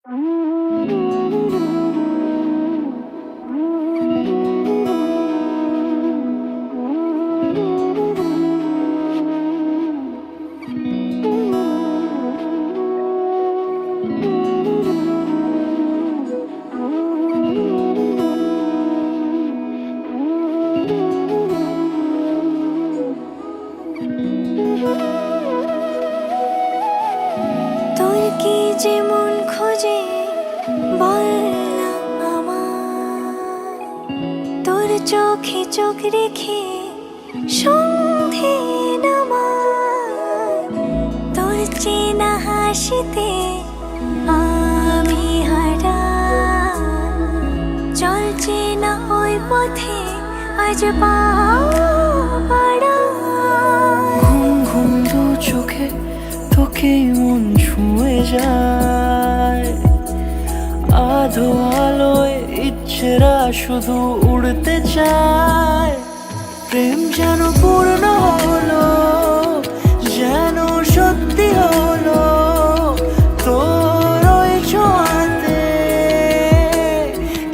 তোর কি যেমন খোঁজে বল না আমায়, তোর চোখে চোখ রেখে সন্ধে নামায়, তোর চেনা হাসিতে আমি হারাই, চল চেনা ওই পথে আজ পা বাড়াই। ঘুম ঘুম দু চোখে তোকেই মন ছুঁয়ে যায়, আধো আলোয় ইচ্ছেরা শুধু উড়তে চায়। প্রেম যেন পূর্ণ হলো, যেন সত্যি হলো, তোর ওই ছোঁয়াতে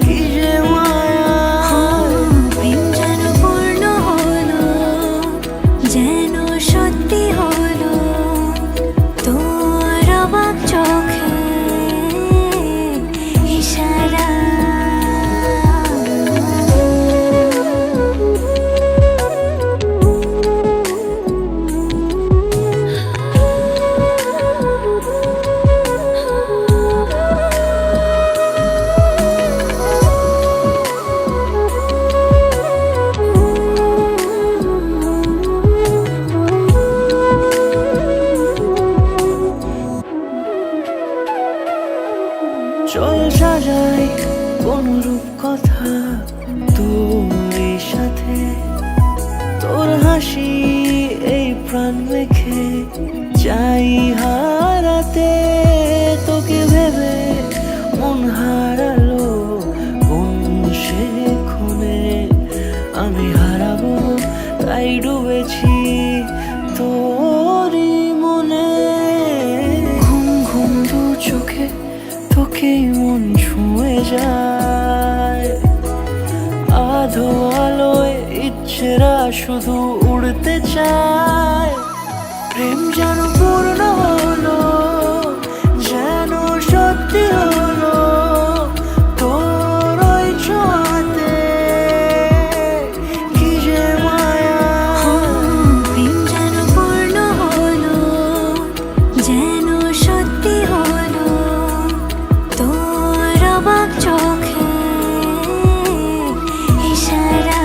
কি যে মায়া। প্রেম যেন পূর্ণ হলো, যেন সত্যি হলো, তোর অবাক চোখে ইশারা। চল সাজাই কোন রূপ কথা তোর সাথে, তোর হাসি এই প্রাণ রেখে চাই হারাতে। তোকে ভেবে মন হারালো কোন সে ক্ষণে, আমি হারাবো তাই ডুবেছি তোরই মনে। ঘুম ঘুম দু চোখে তোকেই মন ছুঁয়ে যায়, আধো আলোয় ইচ্ছেরা শুধু উড়তে চায়। প্রেম যেন পূর্ণ হলো, যেন সত্যি হলো, তোর ওই ছোঁয়াতে কি যে মায়া। প্রেম যেন পূর্ণ হলো, যেন সত্যি হলো, তোর অবাক চোখে ইশারা।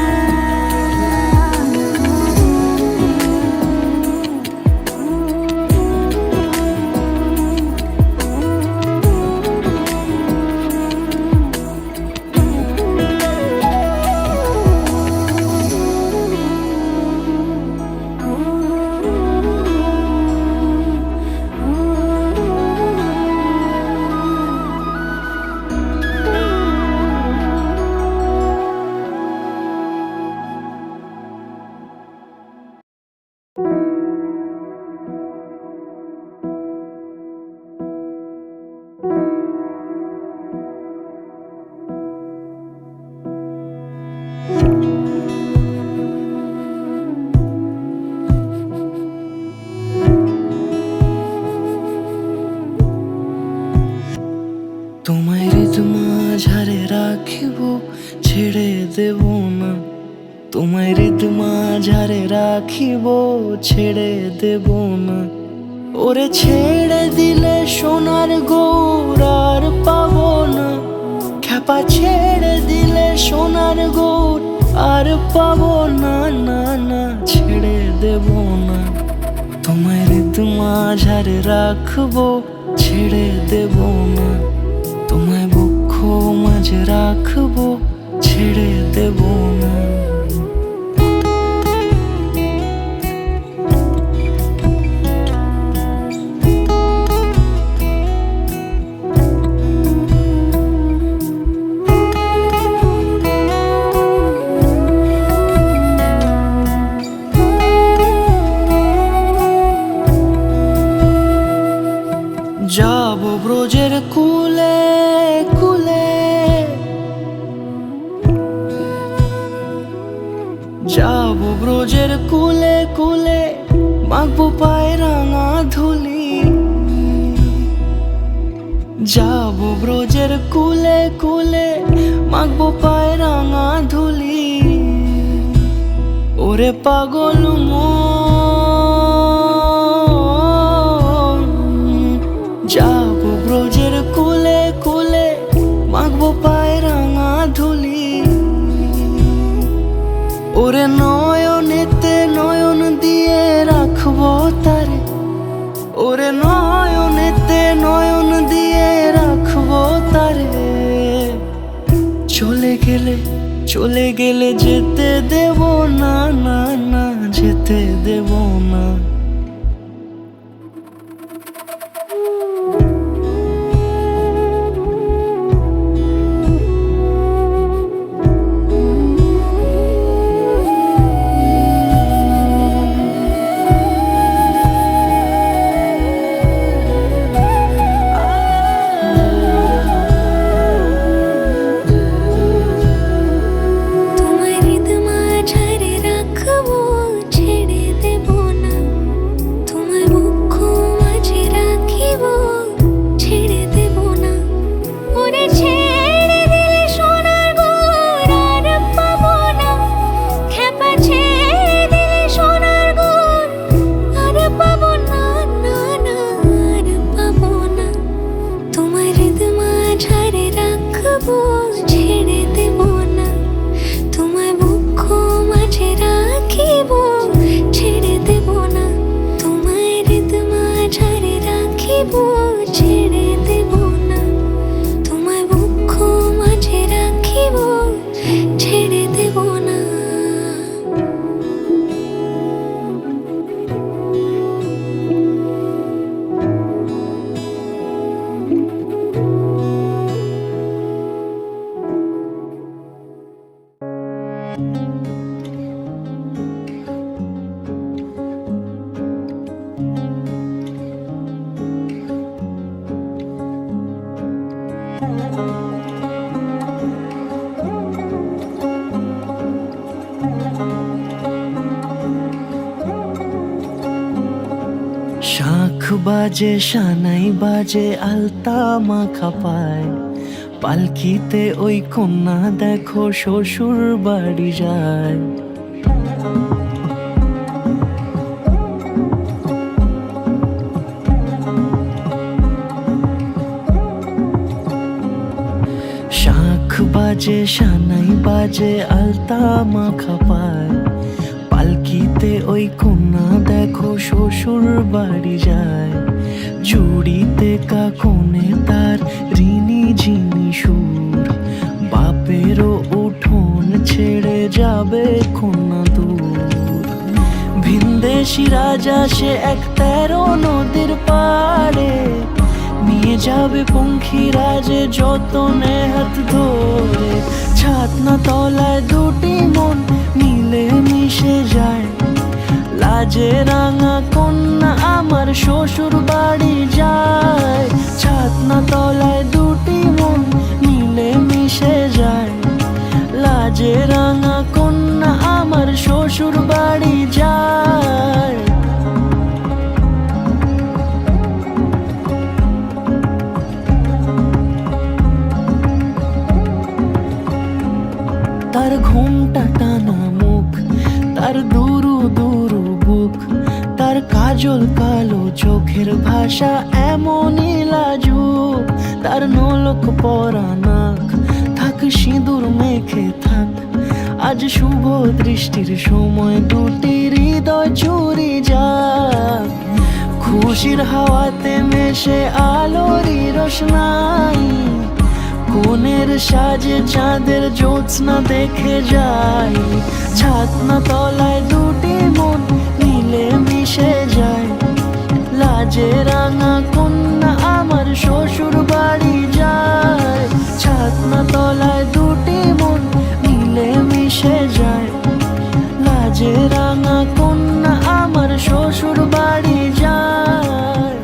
তোমায় হৃদ মাঝারে রাখিব, ছেড়ে দেব না। তোমায় হৃদ মাঝারে রাখিব, ছেড়ে দেব না। ওরে ছেড়ে দিলে সোনার গৌর আর পাবো না, খ্যাপা ছেড়ে দিলে সোনার গৌর আর পাবো না। না না ছেড়ে দেব না। তোমায় হৃদ মাঝারে রাখবো, ছেড়ে দেব না। তোমায় বক্ষ মাঝে রাখবো, ছেড়ে দেব না। যাব ব্রজের কুলে, মাখবো পায়ে রাঙা ধুলি, যাবো ব্রজের কুলে কুলে, মাখবো পায়ে রাঙা ধুলি। ওরে পাগল মন, যাবো ব্রজের কুলে কুলে, মাখবো পায়ে রাঙা ধুলি। ওরে নয়নেতে নয়ন দিয়ে রাখবো তারে, ওরে নয়নেতে নয়ন দিয়ে রাখবো তারে। চলে গেলে চলে গেলে যেতে দেব না, না না যেতে দেব না। তোমার হৃদ মাঝারে রাখবো, ছেড়ে দেব না। তোমার বক্ষ মাঝে রাখিব, ছেড়ে দেব না। ওরে ছেড়ে দিলে সোনার গুড় আর পাবো না। খেপা ছেড়ে দিলে সোনার গুড় আর পাবো না, না না আর পাবো না। তোমার হৃদ মাঝারে রাখবো, ছেড়ে দেব না। তোমার বক্ষ মাঝে রাখিব, ছেড়ে দেব না। তোমার হৃদ মাঝারে রাখিব, ছেড়ে দেব না। তোমার বক্ষ মাঝে রাখিব, ছেড়ে দেব না। শাঁখ বাজে সানাই বাজে আলতা মাখা পায়, পালকিতে ওই কন্যা দেখো শ্বশুর বাড়ি যায়। শাঁখ বাজে সানাই বাজে আলতা মাখা পায়, পালকিতে ওই কন্যা দেখো শ্বশুর বাড়ি যায়। চুড়িতে কাকনে তার ঋণী ঝিনি সুর, বাপেরও উঠোন ছেড়ে যাবে কন্যা দূর। ভিনদেশি রাজা সে এক 13 নদীর পাড়ে, নিয়ে যাবে পঙ্খিরাজে যতনে হাত ধরে। ছাতনা তলায় দুটি মন মিলে মিশে যায়, লাজে রাঙা কন্যা আমার শ্বশুর বাড়ি যায়। ছাতনা তলায় দুটি মন মিলে মিশে যায়, লাজে রাঙা কন্যা আমার শ্বশুর বাড়ি যায়। তার ঘোমটা টানা মুখ, তার দুরু দুরু বুক, তার কাজল কালো চোখের ভাষা এমনই লাজুক। তার নোলক পরা নাক, থাক সিঁদুর মেখে থাক। আজ শুভ দৃষ্টির সময় দুটি হৃদয় চুরি যাক। খুশির হাওয়াতে মেশে আলোরই রোশনাই, কোণের সাজে চাঁদের জ্যোৎস্না দেখে যাই। ছাতনা তলায় দুটি মন মিলে মিশে যায়, লাজে রাঙা কন্যা আমার শ্বশুর বাড়ি যায়। ছাতনা তলায় দুটি মন মিলে মিশে যায়, লাজে রাঙা কন্যা আমার শ্বশুর বাড়ি যায়।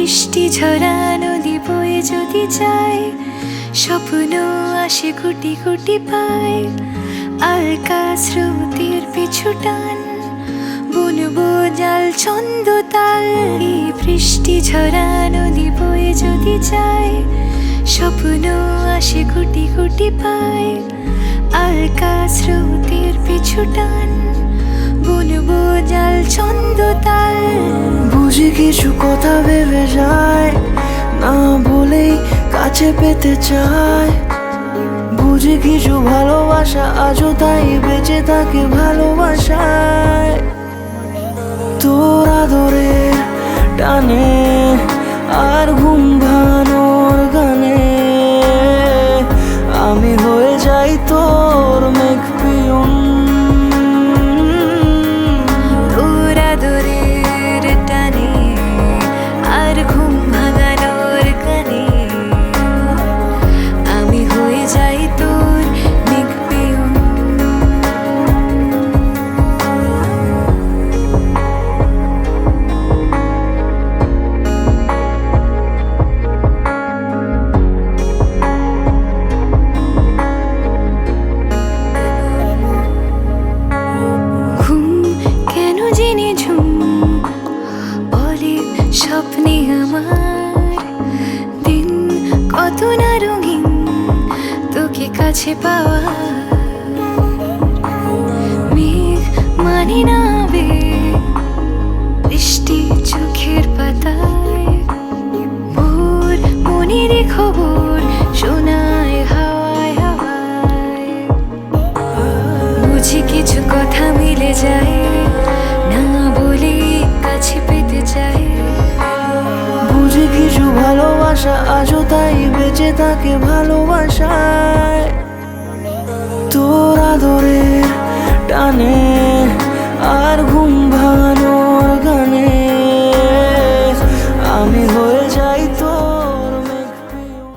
বৃষ্টি ঝরা নদী বয়ে যদি যায়, স্বপ্ন আসে কোটি কোটি পায়। আলকা স্রোতের পিছু টান, বুনবো জাল ছন্দ তাল। এই বৃষ্টি ঝরা নদী বয়ে যদি যায়, স্বপ্ন আসে কোটি কোটি পায়। আলকা স্রোতের পিছু টান, বুনবো জাল ছন্দ তাল। বুঝি কিছু কথা ভেবে যায়, না বলেই কাছে পেতে চায়। বুঝি কিছু ভালোবাসা আজও তাই বেঁচে থাকে ভালোবাসায়। তোর আদরের টানে আর ঘুম ভাঙানোর গানে আমি হয়ে যাই তোর মেঘ পিয়ন। তোর আদরের টানে আর ঘুম ভাঙানোর গানে আমি হয়ে যাই তোর মেঘ পিয়ন। স্বপ্নে আমার দিন কত না রঙিন, তোকে কাছে পাওয়া। মেঘ মানে না আবেগ, বৃষ্টি চোখের পাতায়। ভোর মনের খবর শোনায় হাওয়ায় হাওয়ায়। বুঝি কিছু কথা মিলে যায়, না বলে কাছে পেতে চাই। বুঝি কিছু ভালোবাসা আজও তাই বেঁচে থাকে ভালোবাসায়। তোর আদরের টানে আর ঘুম ভাঙানোর গানে আমি হয়ে যাই তোর মেঘ পিয়ন।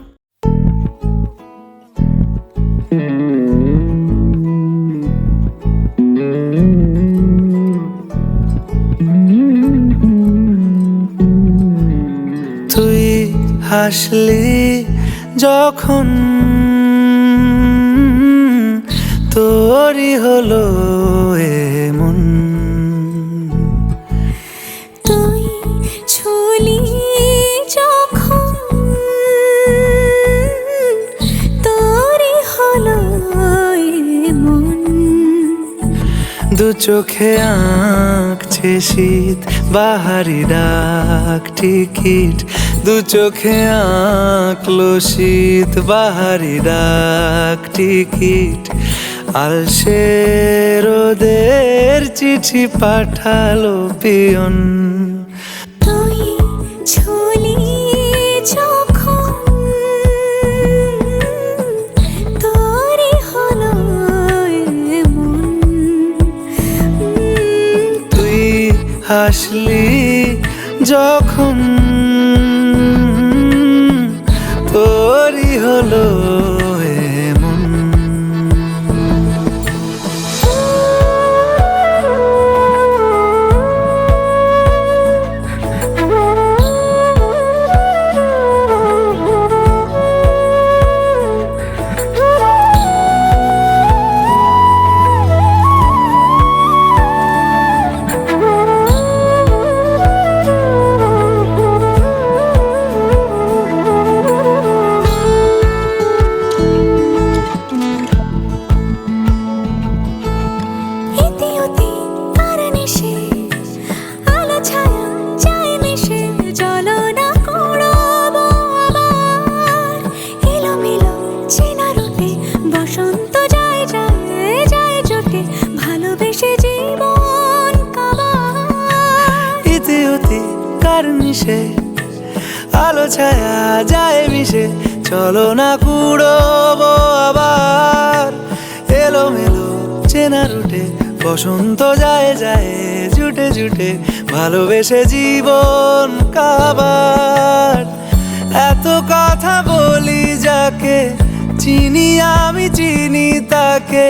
তুই হাসলি যখন তোরই হলো এমন। তুই ছুলি যখন তোরই হলো মন। দু চোখে আঁকছে শীত বাহারি ডাক টিকিট। দু চোখে আঁকলো শীত বাহারি ডাক টিকিট। আলসে রোদের চিঠি পাঠালো পিয়ন। তুই ছুলি যখন তোরই হলো মন। তুই হাসলি যখন তোরই হলো এমন। মিশে আলো ছায়া যায় মিশে, চলো না কুড়োবো আবার এলোমেলো চেনা রুটে। বসন্ত যায় যায় জুটে জুটে, ভালোবেসে জীবন কাবার। এত কথা বলি যাকে চিনি আমি চিনি তাকে,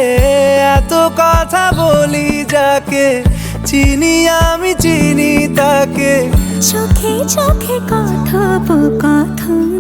এত কথা বলি যাকে চিনি আমি চিনি তাকে। চোখে চোখে কথোপকথন